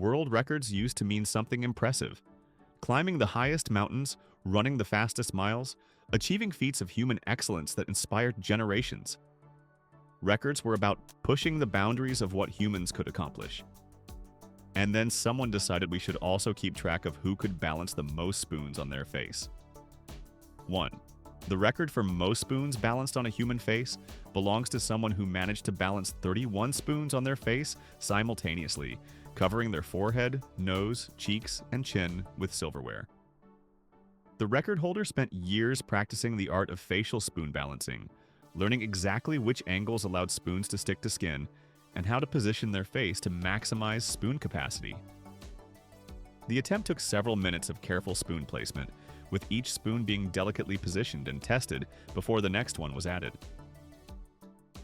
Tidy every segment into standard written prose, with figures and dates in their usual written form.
world records used to mean something impressive. Climbing the highest mountains, running the fastest miles, achieving feats of human excellence that inspired generations. Records were about pushing the boundaries of what humans could accomplish. And then someone decided we should also keep track of who could balance the most spoons on their face. 1. The record for most spoons balanced on a human face belongs to someone who managed to balance 31 spoons on their face simultaneously, covering their forehead, nose, cheeks, and chin with silverware. The record holder spent years practicing the art of facial spoon balancing, learning exactly which angles allowed spoons to stick to skin and how to position their face to maximize spoon capacity. The attempt took several minutes of careful spoon placement, with each spoon being delicately positioned and tested before the next one was added.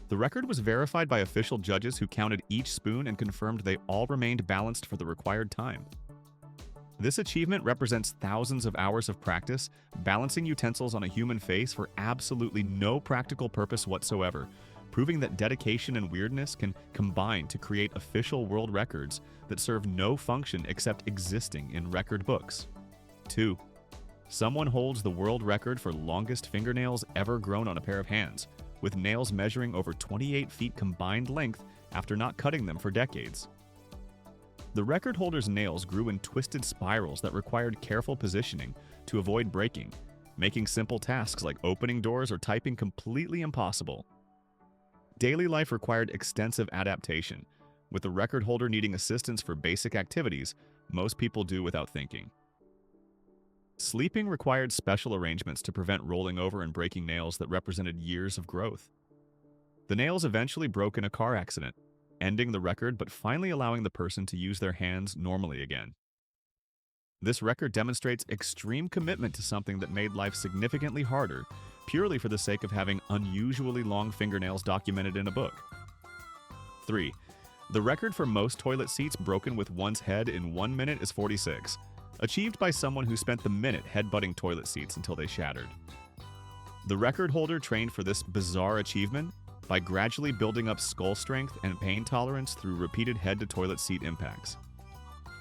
The record was verified by official judges who counted each spoon and confirmed they all remained balanced for the required time. This achievement represents thousands of hours of practice balancing utensils on a human face for absolutely no practical purpose whatsoever, proving that dedication and weirdness can combine to create official world records that serve no function except existing in record books. 2. Someone holds the world record for longest fingernails ever grown on a pair of hands, with nails measuring over 28 feet combined length after not cutting them for decades. The record holder's nails grew in twisted spirals that required careful positioning to avoid breaking, making simple tasks like opening doors or typing completely impossible. Daily life required extensive adaptation, with the record holder needing assistance for basic activities most people do without thinking. Sleeping required special arrangements to prevent rolling over and breaking nails that represented years of growth. The nails eventually broke in a car accident, ending the record but finally allowing the person to use their hands normally again. This record demonstrates extreme commitment to something that made life significantly harder, purely for the sake of having unusually long fingernails documented in a book. 3. The record for most toilet seats broken with one's head in 1 minute is 46, achieved by someone who spent the minute headbutting toilet seats until they shattered. The record holder trained for this bizarre achievement by gradually building up skull strength and pain tolerance through repeated head-to-toilet seat impacts.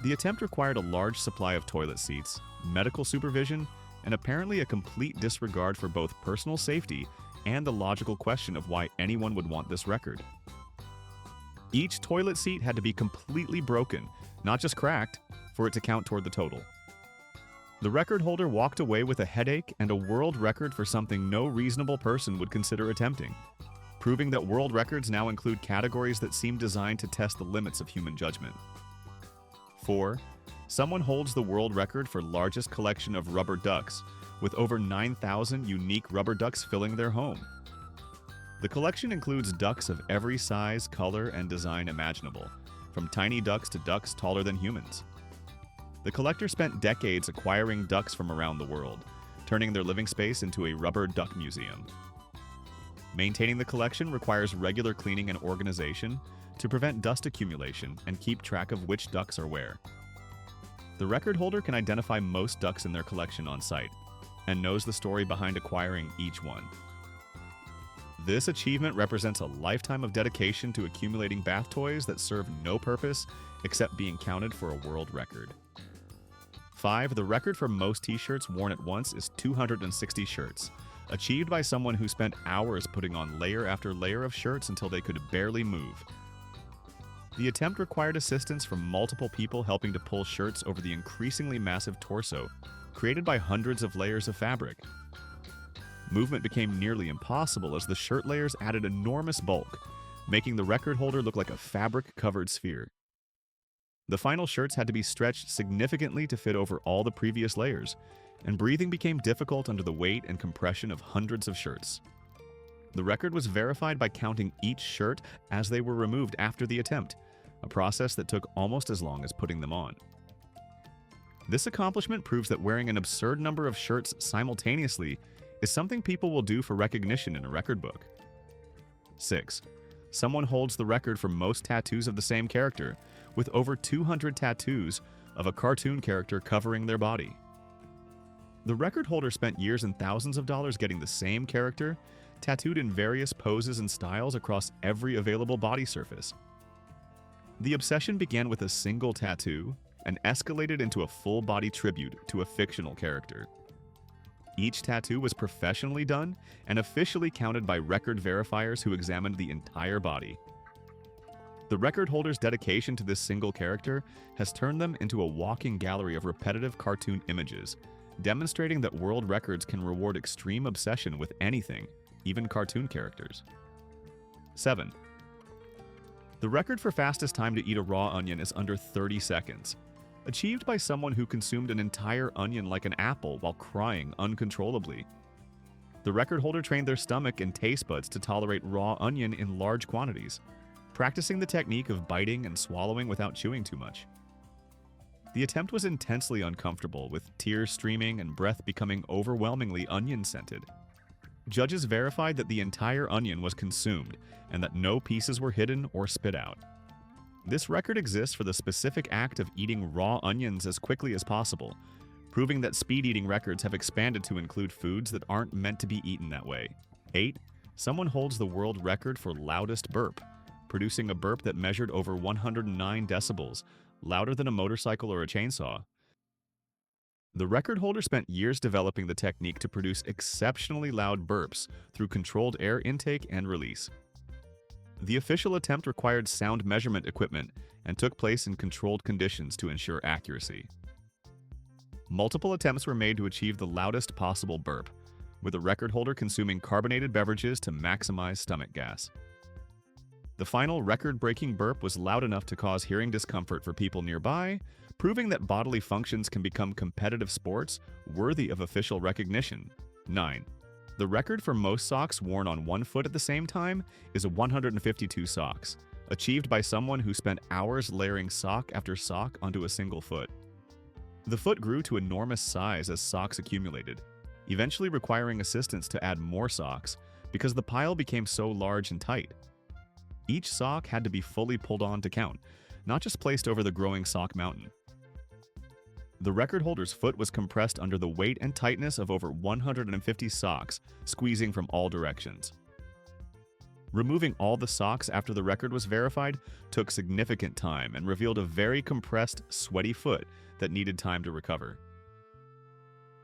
The attempt required a large supply of toilet seats, medical supervision, and apparently a complete disregard for both personal safety and the logical question of why anyone would want this record. Each toilet seat had to be completely broken, not just cracked, for it to count toward the total. The record holder walked away with a headache and a world record for something no reasonable person would consider attempting, proving that world records now include categories that seem designed to test the limits of human judgment. 4. Someone holds the world record for largest collection of rubber ducks, with over 9,000 unique rubber ducks filling their home. The collection includes ducks of every size, color, and design imaginable, from tiny ducks to ducks taller than humans. The collector spent decades acquiring ducks from around the world, turning their living space into a rubber duck museum. Maintaining the collection requires regular cleaning and organization to prevent dust accumulation and keep track of which ducks are where. The record holder can identify most ducks in their collection on site and knows the story behind acquiring each one. This achievement represents a lifetime of dedication to accumulating bath toys that serve no purpose except being counted for a world record. 5. The record for most t-shirts worn at once is 260 shirts, achieved by someone who spent hours putting on layer after layer of shirts until they could barely move. The attempt required assistance from multiple people helping to pull shirts over the increasingly massive torso, created by hundreds of layers of fabric. Movement became nearly impossible as the shirt layers added enormous bulk, making the record holder look like a fabric-covered sphere. The final shirts had to be stretched significantly to fit over all the previous layers, and breathing became difficult under the weight and compression of hundreds of shirts. The record was verified by counting each shirt as they were removed after the attempt, a process that took almost as long as putting them on. This accomplishment proves that wearing an absurd number of shirts simultaneously is something people will do for recognition in a record book. 6. Someone holds the record for most tattoos of the same character, with over 200 tattoos of a cartoon character covering their body. The record holder spent years and thousands of dollars getting the same character tattooed in various poses and styles across every available body surface. The obsession began with a single tattoo and escalated into a full-body tribute to a fictional character. Each tattoo was professionally done and officially counted by record verifiers who examined the entire body. The record holder's dedication to this single character has turned them into a walking gallery of repetitive cartoon images, demonstrating that world records can reward extreme obsession with anything, even cartoon characters. 7. The record for fastest time to eat a raw onion is under 30 seconds, achieved by someone who consumed an entire onion like an apple while crying uncontrollably. The record holder trained their stomach and taste buds to tolerate raw onion in large quantities, practicing the technique of biting and swallowing without chewing too much. The attempt was intensely uncomfortable, with tears streaming and breath becoming overwhelmingly onion-scented. Judges verified that the entire onion was consumed and that no pieces were hidden or spit out. This record exists for the specific act of eating raw onions as quickly as possible, proving that speed-eating records have expanded to include foods that aren't meant to be eaten that way. 8. Someone holds the world record for loudest burp, producing a burp that measured over 109 decibels, louder than a motorcycle or a chainsaw. The record holder spent years developing the technique to produce exceptionally loud burps through controlled air intake and release. The official attempt required sound measurement equipment and took place in controlled conditions to ensure accuracy. Multiple attempts were made to achieve the loudest possible burp, with the record holder consuming carbonated beverages to maximize stomach gas. The final record-breaking burp was loud enough to cause hearing discomfort for people nearby, proving that bodily functions can become competitive sports worthy of official recognition. 9. The record for most socks worn on one foot at the same time is 152 socks, achieved by someone who spent hours layering sock after sock onto a single foot. The foot grew to enormous size as socks accumulated, eventually requiring assistance to add more socks because the pile became so large and tight. Each sock had to be fully pulled on to count, not just placed over the growing sock mountain. The record holder's foot was compressed under the weight and tightness of over 150 socks, squeezing from all directions. Removing all the socks after the record was verified took significant time and revealed a very compressed, sweaty foot that needed time to recover.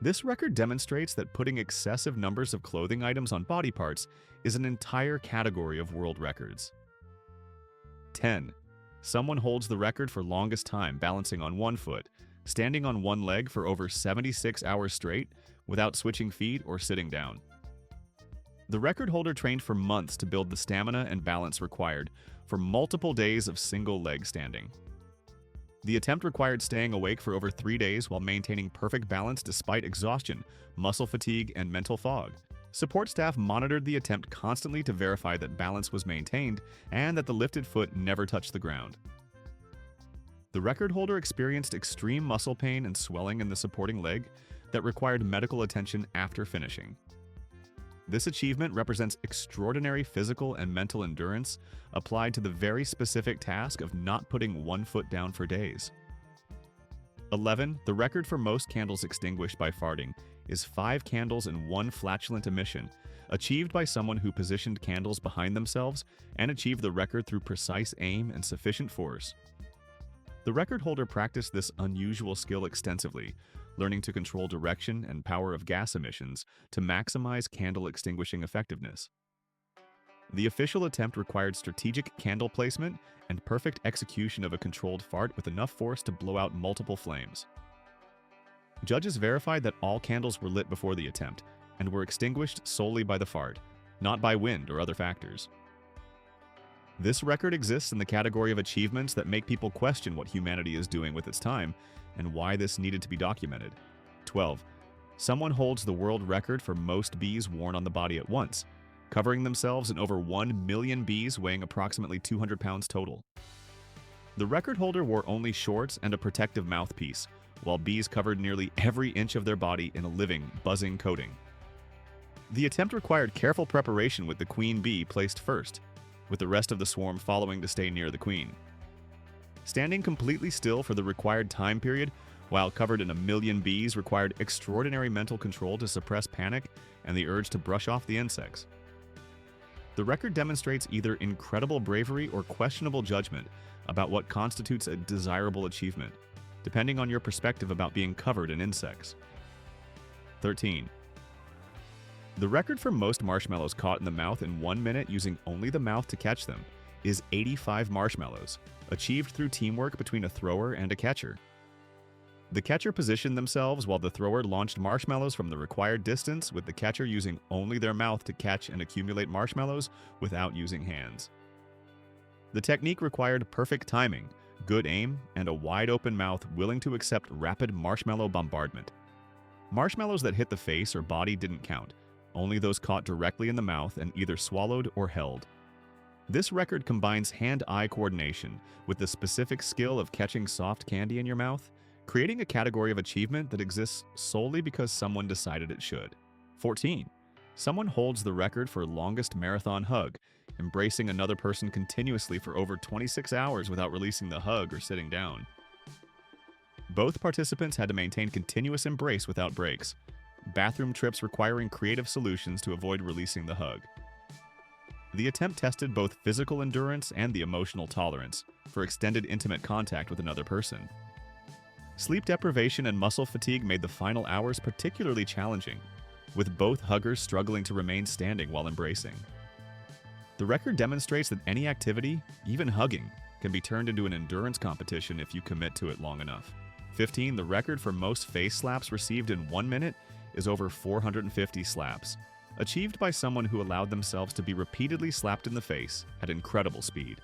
This record demonstrates that putting excessive numbers of clothing items on body parts is an entire category of world records. 10. Someone holds the record for longest time balancing on one foot, standing on one leg for over 76 hours straight without switching feet or sitting down. The record holder trained for months to build the stamina and balance required for multiple days of single leg standing. The attempt required staying awake for over 3 days while maintaining perfect balance despite exhaustion, muscle fatigue, and mental fog. Support staff monitored the attempt constantly to verify that balance was maintained and that the lifted foot never touched the ground. The record holder experienced extreme muscle pain and swelling in the supporting leg that required medical attention after finishing. This achievement represents extraordinary physical and mental endurance applied to the very specific task of not putting one foot down for days. 11. The record for most candles extinguished by farting is 5 candles in one flatulent emission, achieved by someone who positioned candles behind themselves and achieved the record through precise aim and sufficient force. The record holder practiced this unusual skill extensively, learning to control direction and power of gas emissions to maximize candle extinguishing effectiveness. The official attempt required strategic candle placement and perfect execution of a controlled fart with enough force to blow out multiple flames. Judges verified that all candles were lit before the attempt and were extinguished solely by the fart, not by wind or other factors. This record exists in the category of achievements that make people question what humanity is doing with its time and why this needed to be documented. 12. Someone holds the world record for most bees worn on the body at once, covering themselves in over 1 million bees weighing approximately 200 pounds total. The record holder wore only shorts and a protective mouthpiece, while bees covered nearly every inch of their body in a living, buzzing coating. The attempt required careful preparation with the queen bee placed first, with the rest of the swarm following to stay near the queen. Standing completely still for the required time period while covered in 1 million bees required extraordinary mental control to suppress panic and the urge to brush off the insects. The record demonstrates either incredible bravery or questionable judgment, about what constitutes a desirable achievement, depending on your perspective about being covered in insects. 13. The record for most marshmallows caught in the mouth in 1 minute using only the mouth to catch them is 85 marshmallows, achieved through teamwork between a thrower and a catcher. The catcher positioned themselves while the thrower launched marshmallows from the required distance, with the catcher using only their mouth to catch and accumulate marshmallows without using hands. The technique required perfect timing, good aim, and a wide-open mouth willing to accept rapid marshmallow bombardment. Marshmallows that hit the face or body didn't count, only those caught directly in the mouth and either swallowed or held. This record combines hand-eye coordination with the specific skill of catching soft candy in your mouth, creating a category of achievement that exists solely because someone decided it should. 14. Someone holds the record for longest marathon hug, embracing another person continuously for over 26 hours without releasing the hug or sitting down. Both participants had to maintain continuous embrace without breaks, bathroom trips requiring creative solutions to avoid releasing the hug. The attempt tested both physical endurance and the emotional tolerance for extended intimate contact with another person. Sleep deprivation and muscle fatigue made the final hours particularly challenging, with both huggers struggling to remain standing while embracing. The record demonstrates that any activity, even hugging, can be turned into an endurance competition if you commit to it long enough. 15. The record for most face slaps received in 1 minute is over 450 slaps, achieved by someone who allowed themselves to be repeatedly slapped in the face at incredible speed.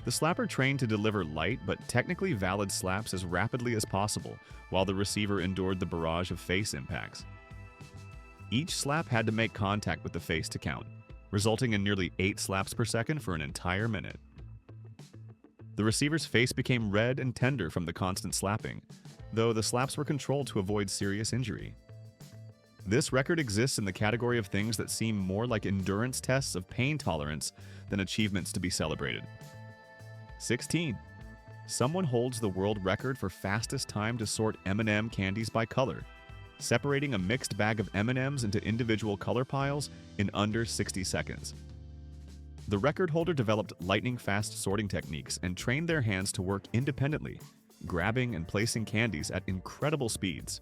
The slapper trained to deliver light but technically valid slaps as rapidly as possible, while the receiver endured the barrage of face impacts. Each slap had to make contact with the face to count, resulting in nearly 8 slaps per second for an entire minute. The receiver's face became red and tender from the constant slapping, though the slaps were controlled to avoid serious injury. This record exists in the category of things that seem more like endurance tests of pain tolerance than achievements to be celebrated. 16. Someone holds the world record for fastest time to sort M&M candies by color, separating a mixed bag of M&Ms into individual color piles in under 60 seconds. The record holder developed lightning-fast sorting techniques and trained their hands to work independently, grabbing and placing candies at incredible speeds.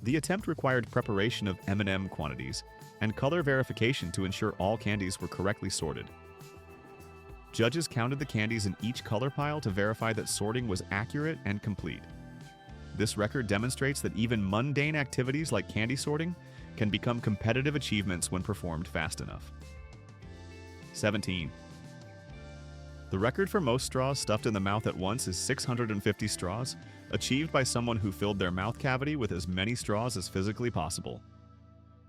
The attempt required preparation of M&M quantities and color verification to ensure all candies were correctly sorted. Judges counted the candies in each color pile to verify that sorting was accurate and complete. This record demonstrates that even mundane activities like candy sorting can become competitive achievements when performed fast enough. 17. The record for most straws stuffed in the mouth at once is 650 straws, achieved by someone who filled their mouth cavity with as many straws as physically possible.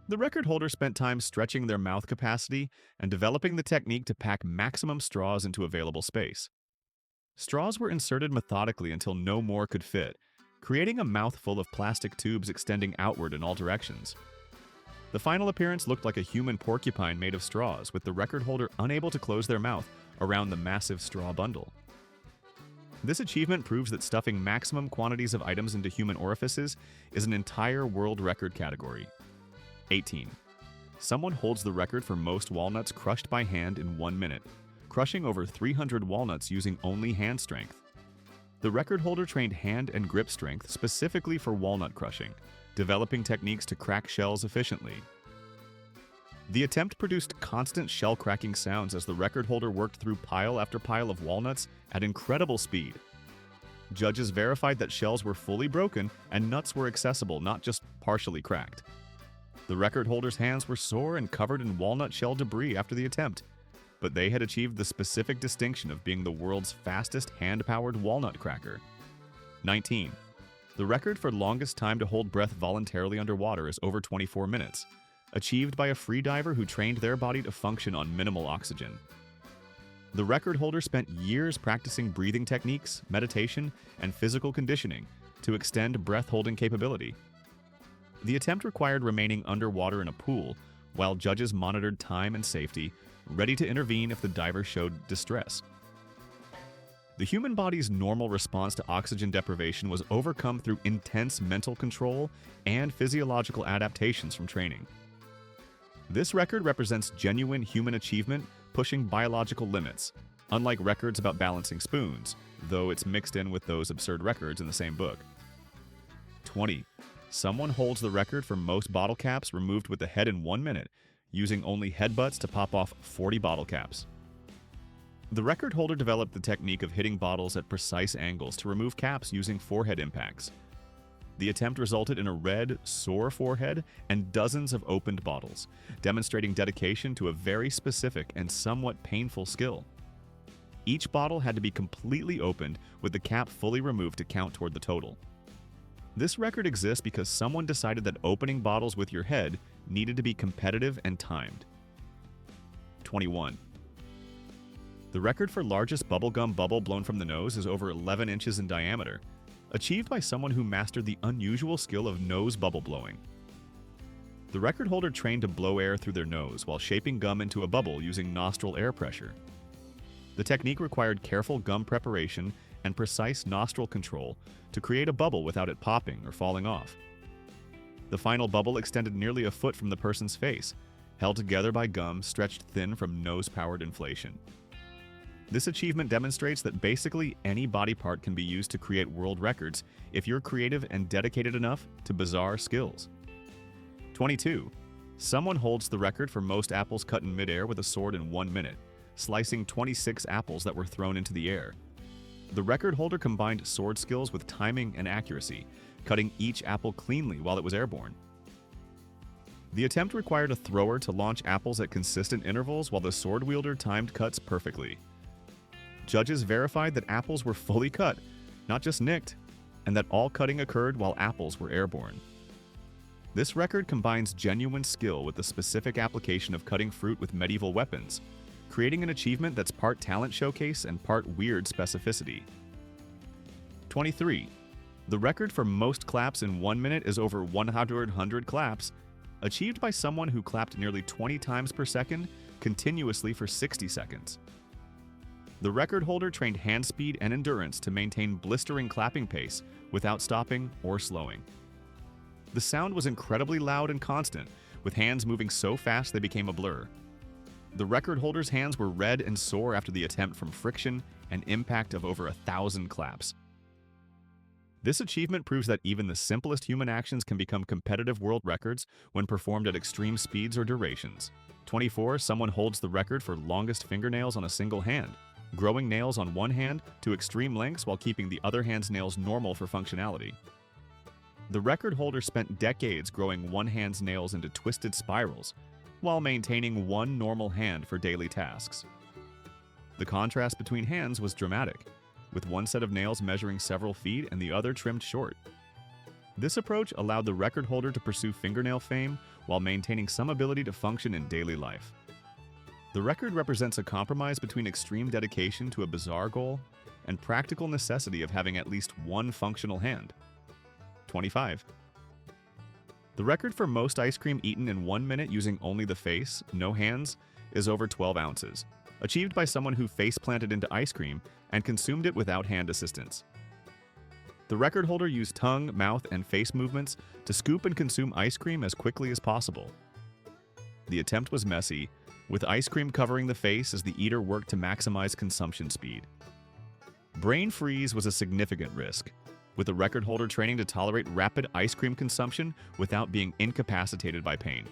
The record holder spent time stretching their mouth capacity and developing the technique to pack maximum straws into available space. Straws were inserted methodically until no more could fit, creating a mouthful of plastic tubes extending outward in all directions. The final appearance looked like a human porcupine made of straws, with the record holder unable to close their mouth around the massive straw bundle. This achievement proves that stuffing maximum quantities of items into human orifices is an entire world record category. 18. Someone holds the record for most walnuts crushed by hand in 1 minute, crushing over 300 walnuts using only hand strength. The record holder trained hand and grip strength specifically for walnut crushing, developing techniques to crack shells efficiently. The attempt produced constant shell-cracking sounds as the record holder worked through pile after pile of walnuts at incredible speed. Judges verified that shells were fully broken and nuts were accessible, not just partially cracked. The record holder's hands were sore and covered in walnut shell debris after the attempt, but they had achieved the specific distinction of being the world's fastest hand-powered walnut cracker. 19. The record for longest time to hold breath voluntarily underwater is over 24 minutes, achieved by a freediver who trained their body to function on minimal oxygen. The record holder spent years practicing breathing techniques, meditation, and physical conditioning to extend breath-holding capability. The attempt required remaining underwater in a pool, while judges monitored time and safety, ready to intervene if the diver showed distress. The human body's normal response to oxygen deprivation was overcome through intense mental control and physiological adaptations from training. This record represents genuine human achievement pushing biological limits, unlike records about balancing spoons, though it's mixed in with those absurd records in the same book. 20. Someone holds the record for most bottle caps removed with the head in 1 minute, using only headbutts to pop off 40 bottle caps. The record holder developed the technique of hitting bottles at precise angles to remove caps using forehead impacts. The attempt resulted in a red, sore forehead and dozens of opened bottles, demonstrating dedication to a very specific and somewhat painful skill. Each bottle had to be completely opened with the cap fully removed to count toward the total. This record exists because someone decided that opening bottles with your head needed to be competitive and timed. 21. The record for largest bubblegum bubble blown from the nose is over 11 inches in diameter, achieved by someone who mastered the unusual skill of nose bubble blowing. The record holder trained to blow air through their nose while shaping gum into a bubble using nostril air pressure. The technique required careful gum preparation and precise nostril control to create a bubble without it popping or falling off. The final bubble extended nearly a foot from the person's face, held together by gum stretched thin from nose-powered inflation. This achievement demonstrates that basically any body part can be used to create world records if you're creative and dedicated enough to bizarre skills. 22. Someone holds the record for most apples cut in midair with a sword in 1 minute, slicing 26 apples that were thrown into the air. The record holder combined sword skills with timing and accuracy, cutting each apple cleanly while it was airborne. The attempt required a thrower to launch apples at consistent intervals while the sword wielder timed cuts perfectly. Judges verified that apples were fully cut, not just nicked, and that all cutting occurred while apples were airborne. This record combines genuine skill with the specific application of cutting fruit with medieval weapons, creating an achievement that's part talent showcase and part weird specificity. 23. The record for most claps in 1 minute is over 100 claps, achieved by someone who clapped nearly 20 times per second, continuously for 60 seconds. The record holder trained hand speed and endurance to maintain blistering clapping pace without stopping or slowing. The sound was incredibly loud and constant, with hands moving so fast they became a blur. The record holder's hands were red and sore after the attempt from friction and impact of over 1,000 claps. This achievement proves that even the simplest human actions can become competitive world records when performed at extreme speeds or durations. 24. Someone holds the record for longest fingernails on a single hand, growing nails on one hand to extreme lengths while keeping the other hand's nails normal for functionality. The record holder spent decades growing one hand's nails into twisted spirals, while maintaining one normal hand for daily tasks. The contrast between hands was dramatic, with one set of nails measuring several feet and the other trimmed short. This approach allowed the record holder to pursue fingernail fame while maintaining some ability to function in daily life. The record represents a compromise between extreme dedication to a bizarre goal and practical necessity of having at least one functional hand. 25. The record for most ice cream eaten in 1 minute using only the face, no hands, is over 12 ounces, achieved by someone who face planted into ice cream and consumed it without hand assistance. The record holder used tongue, mouth, and face movements to scoop and consume ice cream as quickly as possible. The attempt was messy, with ice cream covering the face as the eater worked to maximize consumption speed. Brain freeze was a significant risk, with the record holder training to tolerate rapid ice cream consumption without being incapacitated by pain.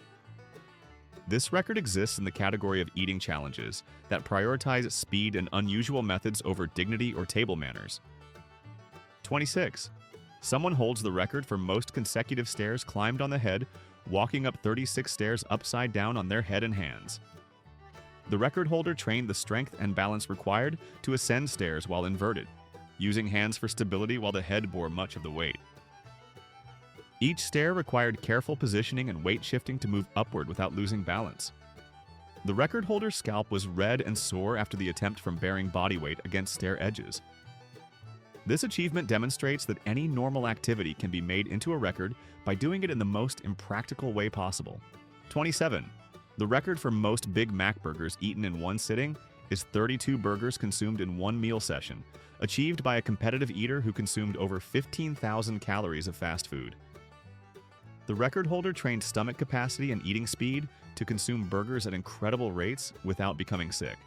This record exists in the category of eating challenges that prioritize speed and unusual methods over dignity or table manners. 26. Someone holds the record for most consecutive stairs climbed on the head, walking up 36 stairs upside down on their head and hands. The record holder trained the strength and balance required to ascend stairs while inverted, using hands for stability while the head bore much of the weight. Each stair required careful positioning and weight shifting to move upward without losing balance. The record holder's scalp was red and sore after the attempt from bearing body weight against stair edges. This achievement demonstrates that any normal activity can be made into a record by doing it in the most impractical way possible. 27. The record for most Big Mac burgers eaten in one sitting is 32 burgers consumed in one meal session, achieved by a competitive eater who consumed over 15,000 calories of fast food. The record holder trained stomach capacity and eating speed to consume burgers at incredible rates without becoming sick.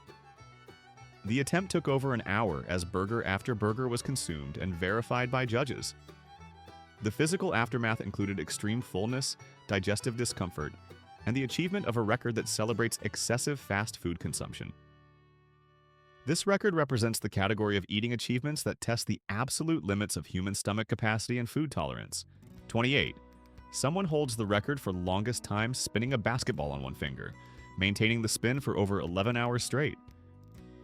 The attempt took over an hour as burger after burger was consumed and verified by judges. The physical aftermath included extreme fullness, digestive discomfort, and the achievement of a record that celebrates excessive fast food consumption. This record represents the category of eating achievements that test the absolute limits of human stomach capacity and food tolerance. 28. Someone holds the record for longest time spinning a basketball on one finger, maintaining the spin for over 11 hours straight.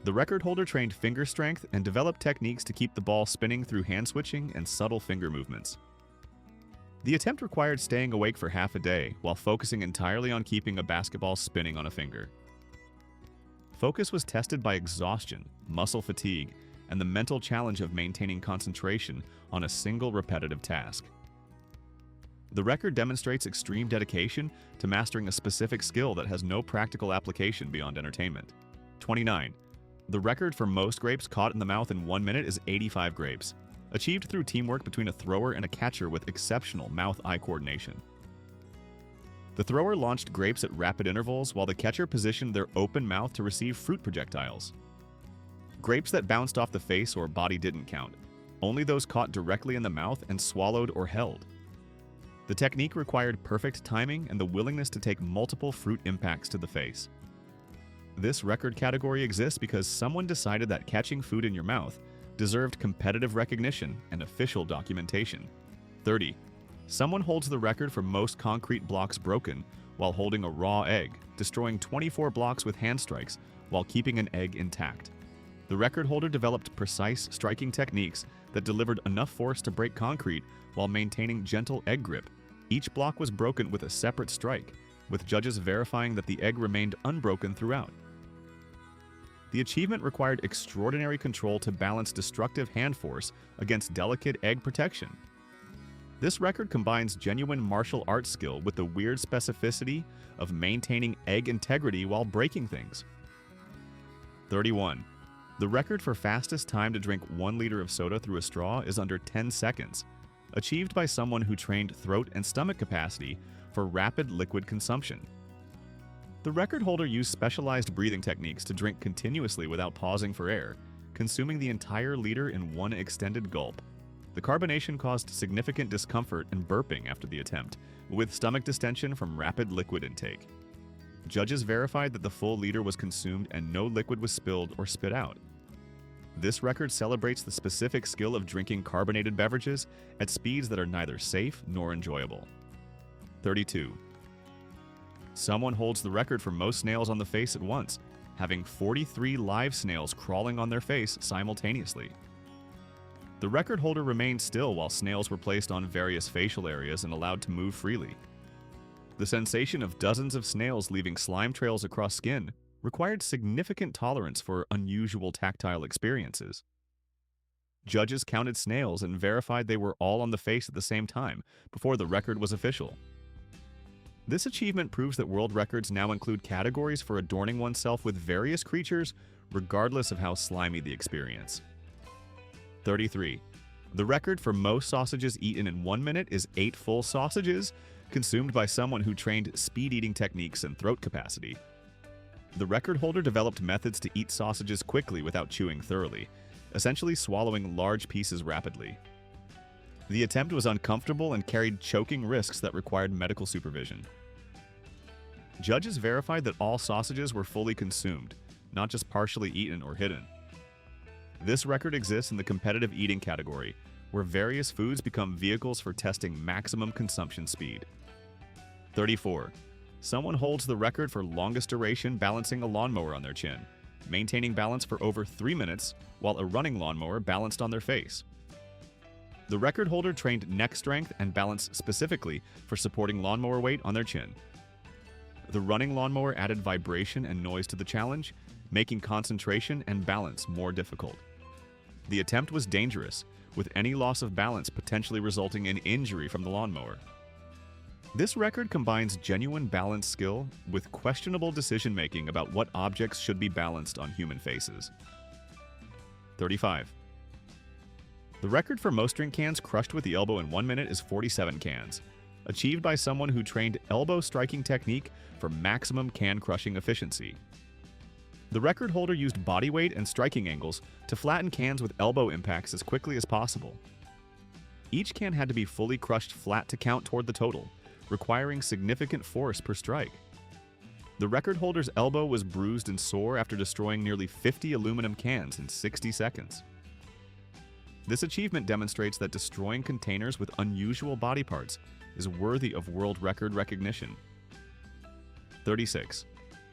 The record holder trained finger strength and developed techniques to keep the ball spinning through hand switching and subtle finger movements. The attempt required staying awake for half a day while focusing entirely on keeping a basketball spinning on a finger. Focus was tested by exhaustion, muscle fatigue, and the mental challenge of maintaining concentration on a single repetitive task. The record demonstrates extreme dedication to mastering a specific skill that has no practical application beyond entertainment. 29. The record for most grapes caught in the mouth in 1 minute is 85 grapes, achieved through teamwork between a thrower and a catcher with exceptional mouth-eye coordination. The thrower launched grapes at rapid intervals while the catcher positioned their open mouth to receive fruit projectiles. Grapes that bounced off the face or body didn't count, only those caught directly in the mouth and swallowed or held. The technique required perfect timing and the willingness to take multiple fruit impacts to the face. This record category exists because someone decided that catching food in your mouth deserved competitive recognition and official documentation. 30. Someone holds the record for most concrete blocks broken while holding a raw egg, destroying 24 blocks with hand strikes while keeping an egg intact. The record holder developed precise striking techniques that delivered enough force to break concrete while maintaining gentle egg grip. Each block was broken with a separate strike, with judges verifying that the egg remained unbroken throughout. The achievement required extraordinary control to balance destructive hand force against delicate egg protection. This record combines genuine martial arts skill with the weird specificity of maintaining egg integrity while breaking things. 31. The record for fastest time to drink 1 liter of soda through a straw is under 10 seconds, achieved by someone who trained throat and stomach capacity for rapid liquid consumption. The record holder used specialized breathing techniques to drink continuously without pausing for air, consuming the entire liter in one extended gulp. The carbonation caused significant discomfort and burping after the attempt, with stomach distension from rapid liquid intake. Judges verified that the full liter was consumed and no liquid was spilled or spit out. This record celebrates the specific skill of drinking carbonated beverages at speeds that are neither safe nor enjoyable. 32. Someone holds the record for most snails on the face at once, having 43 live snails crawling on their face simultaneously. The record holder remained still while snails were placed on various facial areas and allowed to move freely. The sensation of dozens of snails leaving slime trails across skin required significant tolerance for unusual tactile experiences. Judges counted snails and verified they were all on the face at the same time before the record was official. This achievement proves that world records now include categories for adorning oneself with various creatures, regardless of how slimy the experience. 33. The record for most sausages eaten in 1 minute is 8 full sausages, consumed by someone who trained speed-eating techniques and throat capacity. The record holder developed methods to eat sausages quickly without chewing thoroughly, essentially swallowing large pieces rapidly. The attempt was uncomfortable and carried choking risks that required medical supervision. Judges verified that all sausages were fully consumed, not just partially eaten or hidden. This record exists in the competitive eating category, where various foods become vehicles for testing maximum consumption speed. 34. Someone holds the record for longest duration balancing a lawnmower on their chin, maintaining balance for over 3 minutes while a running lawnmower balanced on their face. The record holder trained neck strength and balance specifically for supporting lawnmower weight on their chin. The running lawnmower added vibration and noise to the challenge, making concentration and balance more difficult. The attempt was dangerous, with any loss of balance potentially resulting in injury from the lawnmower. This record combines genuine balance skill with questionable decision-making about what objects should be balanced on human faces. 35. The record for most drink cans crushed with the elbow in 1 minute is 47 cans, achieved by someone who trained elbow striking technique for maximum can crushing efficiency. The record holder used body weight and striking angles to flatten cans with elbow impacts as quickly as possible. Each can had to be fully crushed flat to count toward the total, requiring significant force per strike. The record holder's elbow was bruised and sore after destroying nearly 50 aluminum cans in 60 seconds. This achievement demonstrates that destroying containers with unusual body parts is worthy of world record recognition. 36.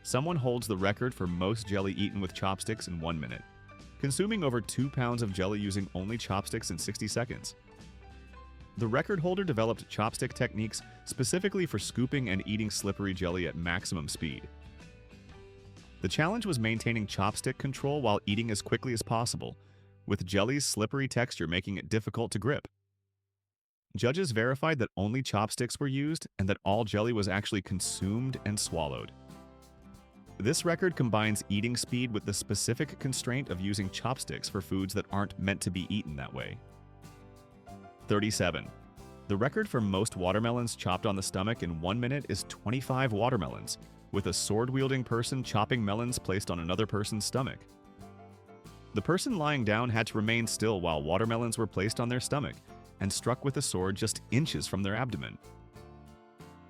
Someone holds the record for most jelly eaten with chopsticks in 1 minute, consuming over 2 pounds of jelly using only chopsticks in 60 seconds. The record holder developed chopstick techniques specifically for scooping and eating slippery jelly at maximum speed. The challenge was maintaining chopstick control while eating as quickly as possible, with jelly's slippery texture making it difficult to grip. Judges verified that only chopsticks were used and that all jelly was actually consumed and swallowed. This record combines eating speed with the specific constraint of using chopsticks for foods that aren't meant to be eaten that way. 37. The record for most watermelons chopped on the stomach in 1 minute is 25 watermelons, with a sword-wielding person chopping melons placed on another person's stomach. The person lying down had to remain still while watermelons were placed on their stomach and struck with a sword just inches from their abdomen.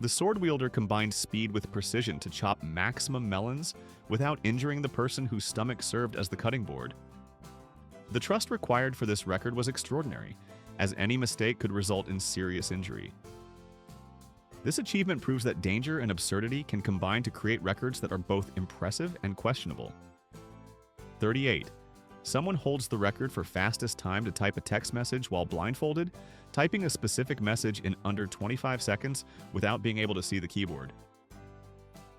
The sword wielder combined speed with precision to chop maximum melons without injuring the person whose stomach served as the cutting board. The trust required for this record was extraordinary, as any mistake could result in serious injury. This achievement proves that danger and absurdity can combine to create records that are both impressive and questionable. 38. Someone holds the record for fastest time to type a text message while blindfolded, typing a specific message in under 25 seconds without being able to see the keyboard.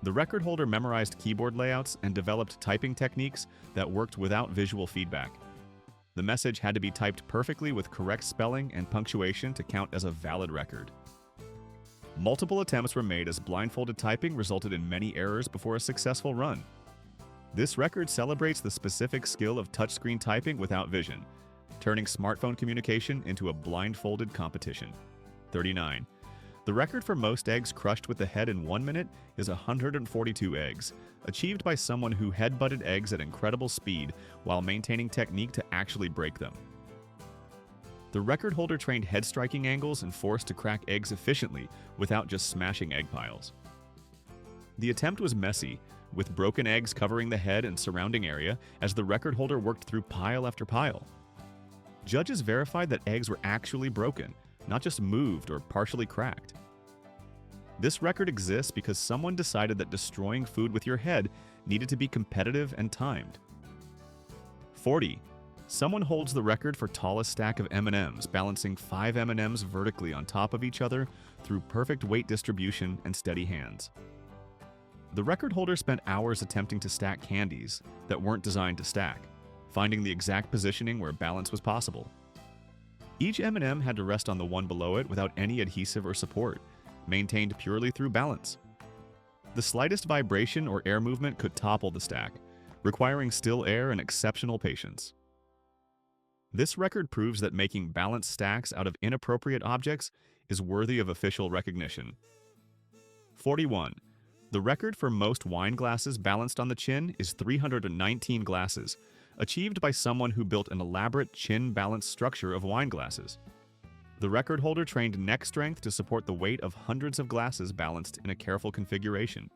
The record holder memorized keyboard layouts and developed typing techniques that worked without visual feedback. The message had to be typed perfectly with correct spelling and punctuation to count as a valid record. Multiple attempts were made as blindfolded typing resulted in many errors before a successful run. This record celebrates the specific skill of touchscreen typing without vision, turning smartphone communication into a blindfolded competition. 39. The record for most eggs crushed with the head in 1 minute is 142 eggs, achieved by someone who head-butted eggs at incredible speed while maintaining technique to actually break them. The record holder trained head striking angles and force to crack eggs efficiently without just smashing egg piles. The attempt was messy, with broken eggs covering the head and surrounding area as the record holder worked through pile after pile. Judges verified that eggs were actually broken, not just moved or partially cracked. This record exists because someone decided that destroying food with your head needed to be competitive and timed. 40. Someone holds the record for tallest stack of M&Ms, balancing 5 M&Ms vertically on top of each other through perfect weight distribution and steady hands. The record holder spent hours attempting to stack candies that weren't designed to stack, finding the exact positioning where balance was possible. Each M&M had to rest on the one below it without any adhesive or support, maintained purely through balance. The slightest vibration or air movement could topple the stack, requiring still air and exceptional patience. This record proves that making balanced stacks out of inappropriate objects is worthy of official recognition. 41. The record for most wine glasses balanced on the chin is 319 glasses, achieved by someone who built an elaborate chin-balanced structure of wine glasses. The record holder trained neck strength to support the weight of hundreds of glasses balanced in a careful configuration.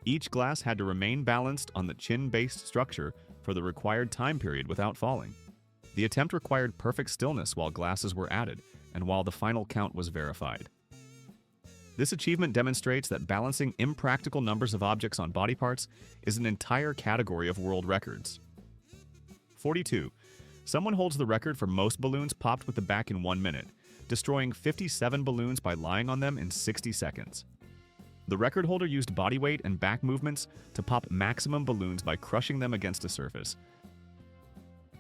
Each glass had to remain balanced on the chin-based structure for the required time period without falling. The attempt required perfect stillness while glasses were added, and while the final count was verified. This achievement demonstrates that balancing impractical numbers of objects on body parts is an entire category of world records. 42. Someone holds the record for most balloons popped with the back in 1 minute, destroying 57 balloons by lying on them in 60 seconds. The record holder used body weight and back movements to pop maximum balloons by crushing them against a surface.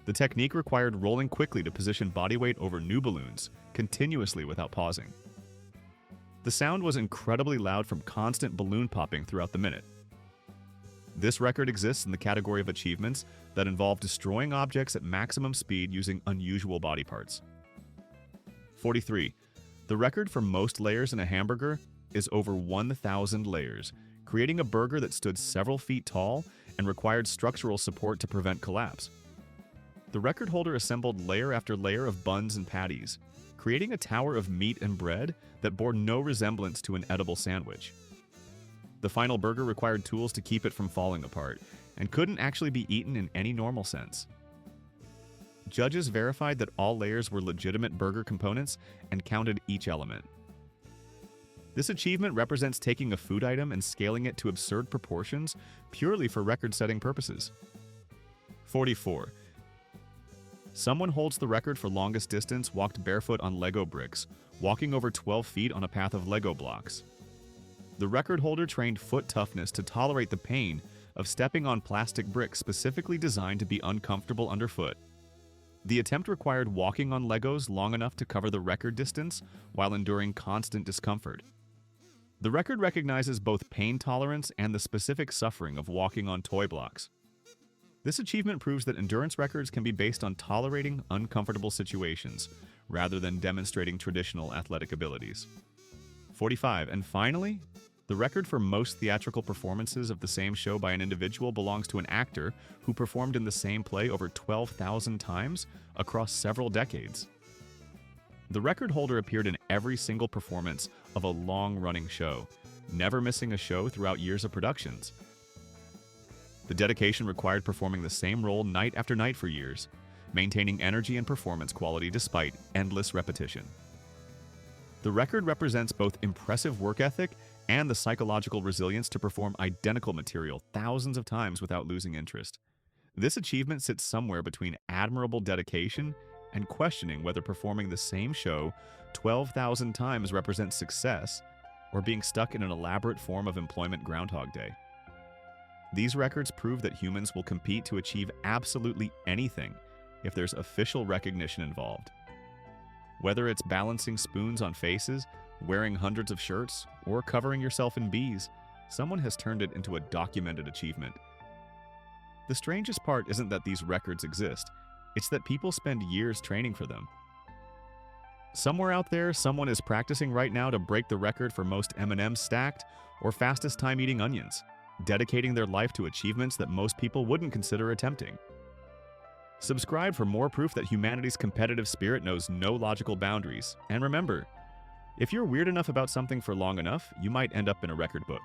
The technique required rolling quickly to position body weight over new balloons, continuously without pausing. The sound was incredibly loud from constant balloon popping throughout the minute. This record exists in the category of achievements that involve destroying objects at maximum speed using unusual body parts. 43. The record for most layers in a hamburger is over 1,000 layers, creating a burger that stood several feet tall and required structural support to prevent collapse. The record holder assembled layer after layer of buns and patties, creating a tower of meat and bread that bore no resemblance to an edible sandwich. The final burger required tools to keep it from falling apart, and couldn't actually be eaten in any normal sense. Judges verified that all layers were legitimate burger components and counted each element. This achievement represents taking a food item and scaling it to absurd proportions purely for record-setting purposes. 44. Someone holds the record for longest distance walked barefoot on Lego bricks, walking over 12 feet on a path of Lego blocks. The record holder trained foot toughness to tolerate the pain of stepping on plastic bricks specifically designed to be uncomfortable underfoot. The attempt required walking on Legos long enough to cover the record distance while enduring constant discomfort. The record recognizes both pain tolerance and the specific suffering of walking on toy blocks. This achievement proves that endurance records can be based on tolerating uncomfortable situations rather than demonstrating traditional athletic abilities. 45. And finally, the record for most theatrical performances of the same show by an individual belongs to an actor who performed in the same play over 12,000 times across several decades. The record holder appeared in every single performance of a long-running show, never missing a show throughout years of productions. The dedication required performing the same role night after night for years, maintaining energy and performance quality despite endless repetition. The record represents both impressive work ethic and the psychological resilience to perform identical material thousands of times without losing interest. This achievement sits somewhere between admirable dedication and questioning whether performing the same show 12,000 times represents success or being stuck in an elaborate form of employment Groundhog Day. These records prove that humans will compete to achieve absolutely anything if there's official recognition involved. Whether it's balancing spoons on faces, wearing hundreds of shirts, or covering yourself in bees, someone has turned it into a documented achievement. The strangest part isn't that these records exist, it's that people spend years training for them. Somewhere out there, someone is practicing right now to break the record for most M&Ms stacked or fastest time eating onions, dedicating their life to achievements that most people wouldn't consider attempting. Subscribe for more proof that humanity's competitive spirit knows no logical boundaries. And remember, if you're weird enough about something for long enough, you might end up in a record book.